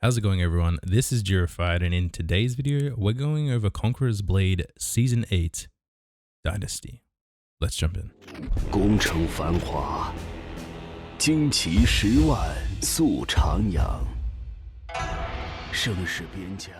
How's it going, everyone? This is Jurified, and in today's video, we're going over Conqueror's Blade Season 8 Dynasty. Let's jump in. 攻城繁华，旌旗10万宿长阳，盛世边疆。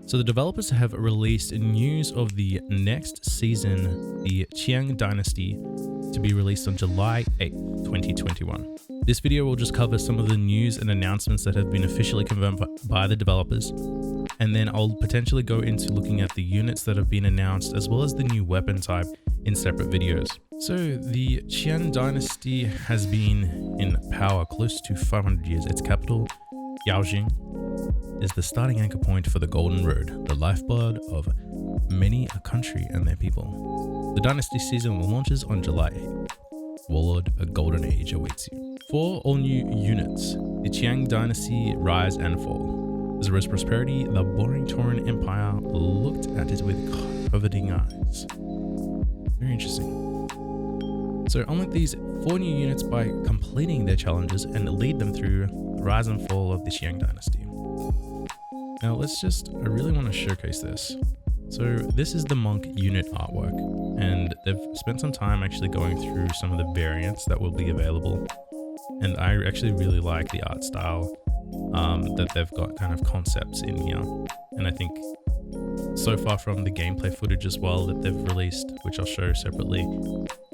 So the developers have released news of the next season, the Qiang Dynasty, to be released on July 8th, 2021. This video will just cover some of the news and announcements that have been officially confirmed by the developers, and then I'll potentially go into looking at the units that have been announced as well as the new weapon type in separate videos. So the Qiang Dynasty has been in power close to 500 years. Its capital, Yaojing, is the starting anchor point for the Golden Road, the lifeblood of many a country and their people. The Dynasty season launches on July 8th. Warlord, a golden age awaits you. 4 all-new units, the Qiang Dynasty rise and fall. As rose prosperity, the boring Tauran Empire looked at it with coveting eyes. Very interesting. So unlock these 4 new units by completing their challenges and lead them through the rise and fall of the Qiang Dynasty. Now I really want to showcase this. So this is the monk unit artwork, and they've spent some time actually going through some of the variants that will be available. And I actually really like the art style that they've got kind of concepts in here. And I think so far from the gameplay footage as well that they've released, which I'll show separately,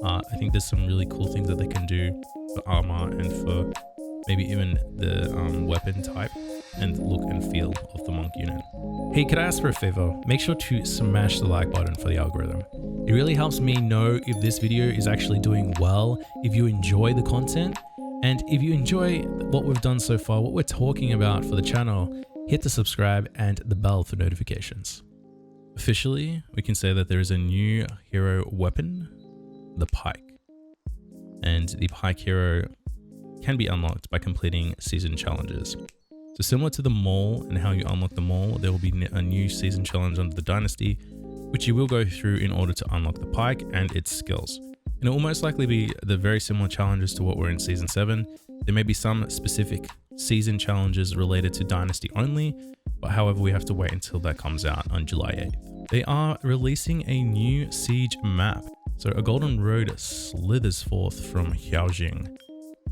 I think there's some really cool things that they can do for armor and for maybe even the weapon type and look and feel of the monk unit. Hey, could I ask for a favor? Make sure to smash the like button for the algorithm. It really helps me know if this video is actually doing well, if you enjoy the content, and if you enjoy what we've done so far, what we're talking about for the channel, hit the subscribe and the bell for notifications. Officially, we can say that there is a new hero weapon, the pike. And the pike hero can be unlocked by completing season challenges. So similar to the mall and how you unlock the mall, there will be a new season challenge under the Dynasty, which you will go through in order to unlock the pike and its skills. And it will most likely be the very similar challenges to what were in Season 7. There may be some specific season challenges related to Dynasty only, but however, we have to wait until that comes out on July 8th. They are releasing a new siege map. So a golden road slithers forth from Yaojing,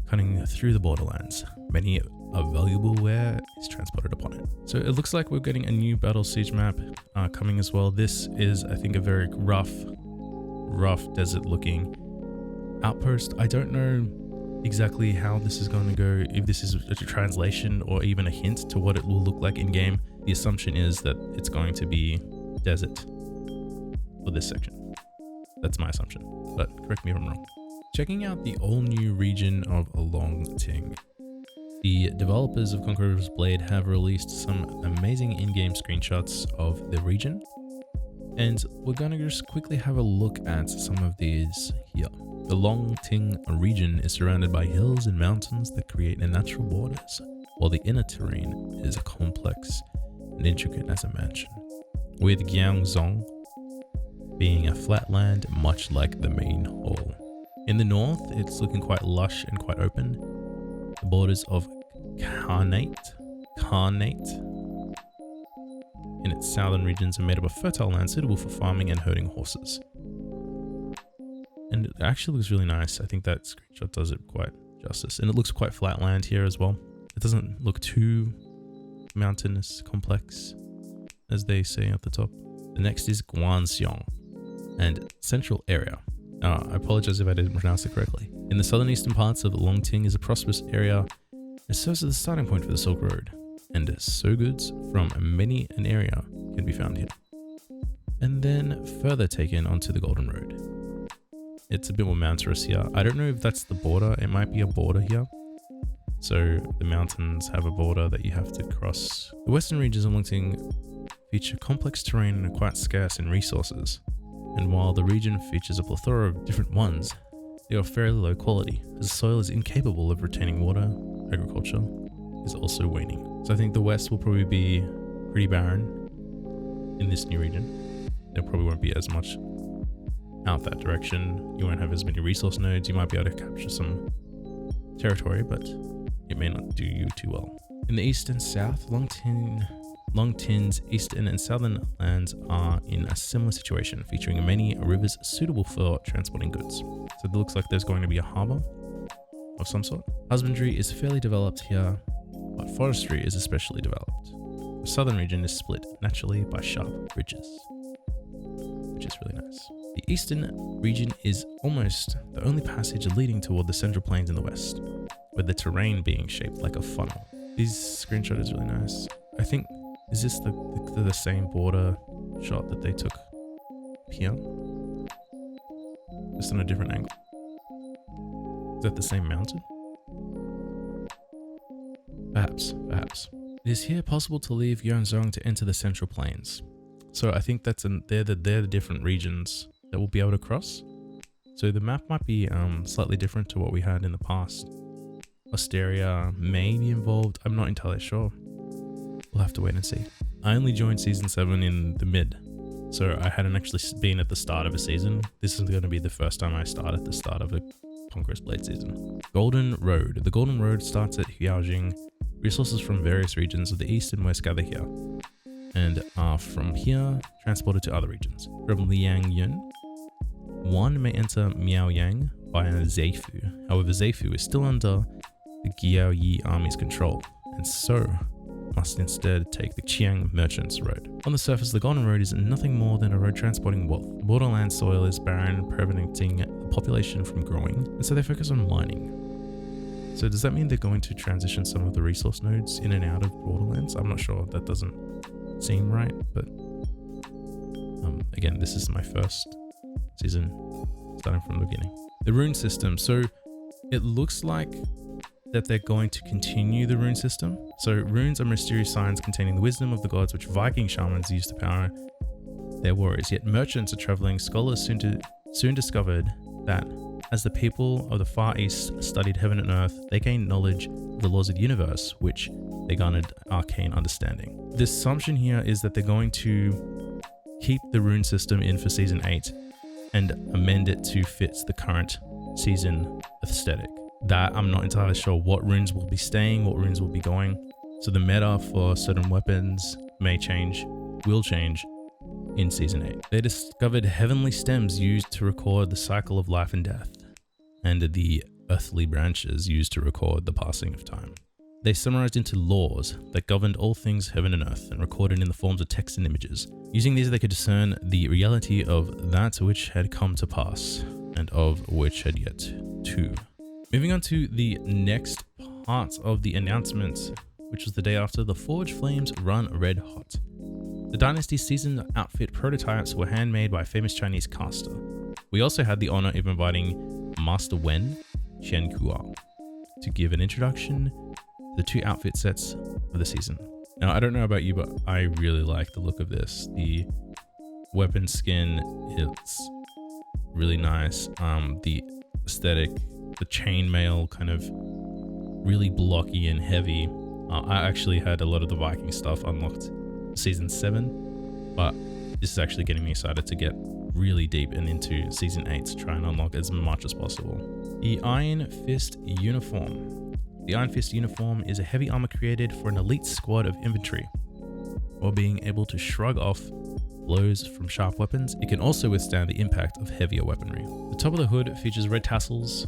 cutting through the borderlands. Many a valuable ware is transported upon it. So it looks like we're getting a new battle siege map coming as well. This is, I think, a very rough desert looking outpost. I don't know exactly how this is going to go, if this is a translation or even a hint to what it will look like in game. The assumption is that it's going to be desert for this section. That's my assumption, but correct me if I'm wrong. Checking out the all new region of Longting. The developers of Conqueror's Blade have released some amazing in-game screenshots of the region, and we're going to just quickly have a look at some of these here. The Longting region is surrounded by hills and mountains that create natural borders, while the inner terrain is complex and intricate as a mansion, with Giangzong being a flat land much like the main hall. In the north, it's looking quite lush and quite open. The borders of Khanate in its southern regions are made up of fertile land suitable for farming and herding horses. And it actually looks really nice. I think that screenshot does it quite justice. And it looks quite flat land here as well. It doesn't look too mountainous complex, as they say at the top. The next is Guanxiong and central area. I apologize if I didn't pronounce it correctly. In the southern eastern parts of Longting is a prosperous area. It serves as the starting point for the Silk Road, and so goods from many an area can be found here. And then further taken onto the Golden Road. It's a bit more mountainous here. I don't know if that's the border. It might be a border here. So the mountains have a border that you have to cross. The western regions of Longting feature complex terrain and are quite scarce in resources. And while the region features a plethora of different ones, they are fairly low quality, as the soil is incapable of retaining water. Agriculture is also waning. So I think the west will probably be pretty barren in this new region. There probably won't be as much out that direction. You won't have as many resource nodes. You might be able to capture some territory, but it may not do you too well. In the east and south, Longtin's eastern and southern lands are in a similar situation, featuring many rivers suitable for transporting goods. So it looks like there's going to be a harbour of some sort. Husbandry is fairly developed here, but forestry is especially developed. The southern region is split naturally by sharp ridges, which is really nice. The eastern region is almost the only passage leading toward the central plains in the west, with the terrain being shaped like a funnel. This screenshot is really nice. I think, is this the same border shot that they took here? Just on a different angle. Is that the same mountain? Perhaps. It is here possible to leave Yeonzong to enter the central plains. So I think they're the different regions that we'll be able to cross. So the map might be slightly different to what we had in the past. Osteria may be involved. I'm not entirely sure. We'll have to wait and see. I only joined season 7 in the mid, so I hadn't actually been at the start of a season. This is going to be the first time I start at the start of a Conqueror Blade season. Golden Road. The Golden Road starts at Huaojing. Resources from various regions of the east and west gather here, and are from here transported to other regions. From Liangyun, one may enter Miaoyang via Zeifu. However, Zeifu is still under the Giaoyi army's control, and so must instead take the Qiang Merchants Road. On the surface, the Golden Road is nothing more than a road transporting wealth. The borderland soil is barren, preventing the population from growing, and so they focus on mining. So does that mean they're going to transition some of the resource nodes in and out of borderlands? I'm not sure. That doesn't seem right, but again, this is my first season starting from the beginning. The rune system. So it looks like that they're going to continue the rune system. So runes are mysterious signs containing the wisdom of the gods, which Viking shamans use to power their warriors. Yet merchants are traveling. Scholars soon discovered that as the people of the Far East studied heaven and earth, they gained knowledge of the laws of the universe, which they garnered arcane understanding. The assumption here is that they're going to keep the rune system in for season 8 and amend it to fit the current season aesthetic. That I'm not entirely sure what runes will be staying, what runes will be going. So the meta for certain weapons may change, will change in season 8. They discovered heavenly stems used to record the cycle of life and death, and the earthly branches used to record the passing of time. They summarized into laws that governed all things heaven and earth and recorded in the forms of text and images. Using these, they could discern the reality of that which had come to pass and of which had yet to. Moving on to the next part of the announcement, which was the day after the Forge Flames run red hot. The Dynasty season outfit prototypes were handmade by a famous Chinese caster. We also had the honor of inviting Master Wen Qiankuo to give an introduction to the 2 outfit sets of the season. Now, I don't know about you, but I really like the look of this. The weapon skin, it's really nice. The aesthetic, the chainmail kind of really blocky and heavy. I actually had a lot of the Viking stuff unlocked season 7, but this is actually getting me excited to get really deep and into season 8 to try and unlock as much as possible. The Iron Fist uniform. The Iron Fist uniform is a heavy armor created for an elite squad of infantry. While being able to shrug off blows from sharp weapons, it can also withstand the impact of heavier weaponry. The top of the hood features red tassels,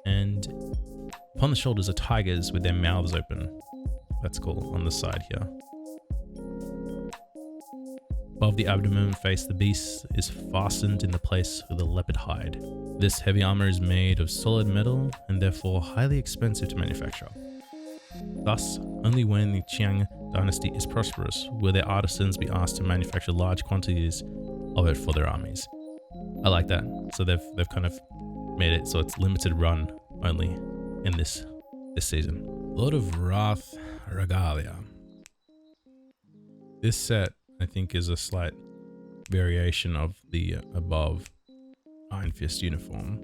and upon the shoulders are tigers with their mouths open. That's cool, on the side here. Above the abdomen face, the beast is fastened in the place with a leopard hide. This heavy armor is made of solid metal and therefore highly expensive to manufacture. Thus, only when the Qiang dynasty is prosperous will their artisans be asked to manufacture large quantities of it for their armies. I like that. So they've kind of made it so it's limited run only in this season. Lord of Wrath Regalia. This set, I think, is a slight variation of the above Iron Fist uniform.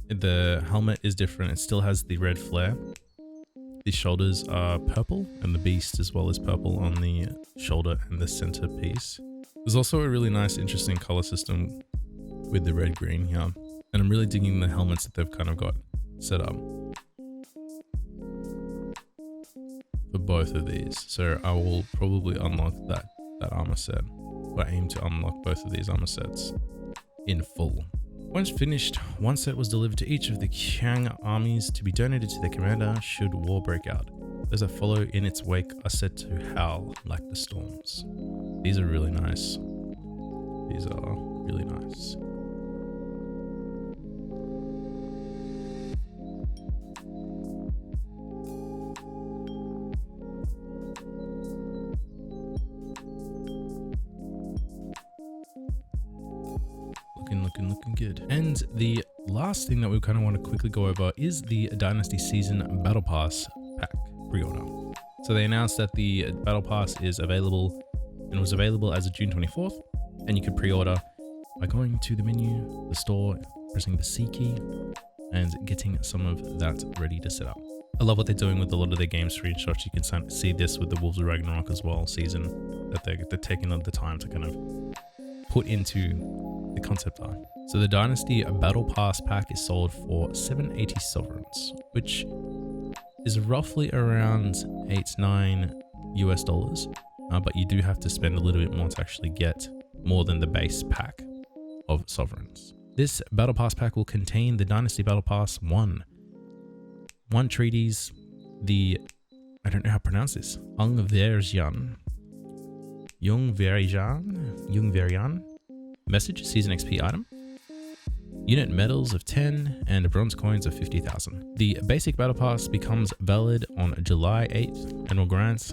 The helmet is different. It still has the red flare. The shoulders are purple, and the beast as well is purple on the shoulder and the center piece. There's also a really nice, interesting color system with the red-green here, and I'm really digging the helmets that they've kind of got set up. for both of these. So I will probably unlock that armor set, or aim to unlock both of these armor sets in full. Once finished, one set was delivered to each of the Qiang armies to be donated to their commander should war break out. Those that follow in its wake are said to howl like the storms. These are really nice. These are really nice. Looking good. And the last thing that we kind of want to quickly go over is the Dynasty Season Battle Pass pack pre-order. So they announced that the Battle Pass is available and was available as of June 24th, and you could pre-order by going to the menu, the store, pressing the C key, and getting some of that ready to set up. I love what they're doing with a lot of their game screenshots. You can see this with the Wolves of Ragnarok as well season, that they're taking the time to kind of put into the concept art. So the Dynasty Battle Pass pack is sold for 780 sovereigns, which is roughly around $8-9 US, but you do have to spend a little bit more to actually get more than the base pack of sovereigns. This Battle Pass pack will contain the Dynasty Battle Pass 1 treaties, I don't know how to pronounce this, Jungverian message season XP item, unit medals of 10, and bronze coins of 50,000. The basic battle pass becomes valid on July 8th and will grant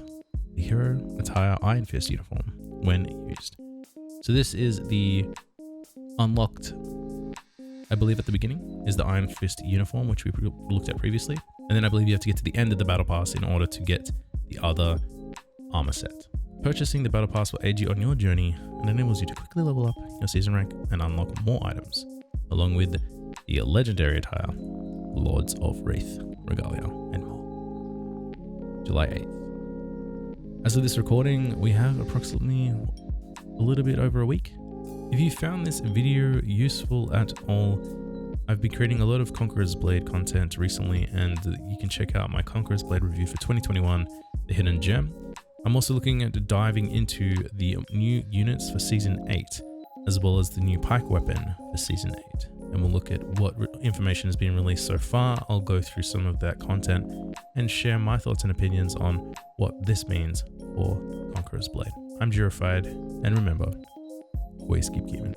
the hero attire Iron Fist uniform when used. So this is the unlocked, I believe at the beginning, is the Iron Fist uniform, which we looked at previously. And then I believe you have to get to the end of the battle pass in order to get the other armor set. Purchasing the battle pass will aid you on your journey and enables you to quickly level up your season rank and unlock more items, along with the legendary attire, Lords of Wraith, Regalia, and more. July 8th. As of this recording, we have approximately a little bit over a week. If you found this video useful at all, I've been creating a lot of Conqueror's Blade content recently, and you can check out my Conqueror's Blade review for 2021, The Hidden Gem. I'm also looking at diving into the new units for Season 8, as well as the new pike weapon for Season 8. And we'll look at what information has been released so far. I'll go through some of that content and share my thoughts and opinions on what this means for Conqueror's Blade. I'm Jurified, and remember, always keep gaming.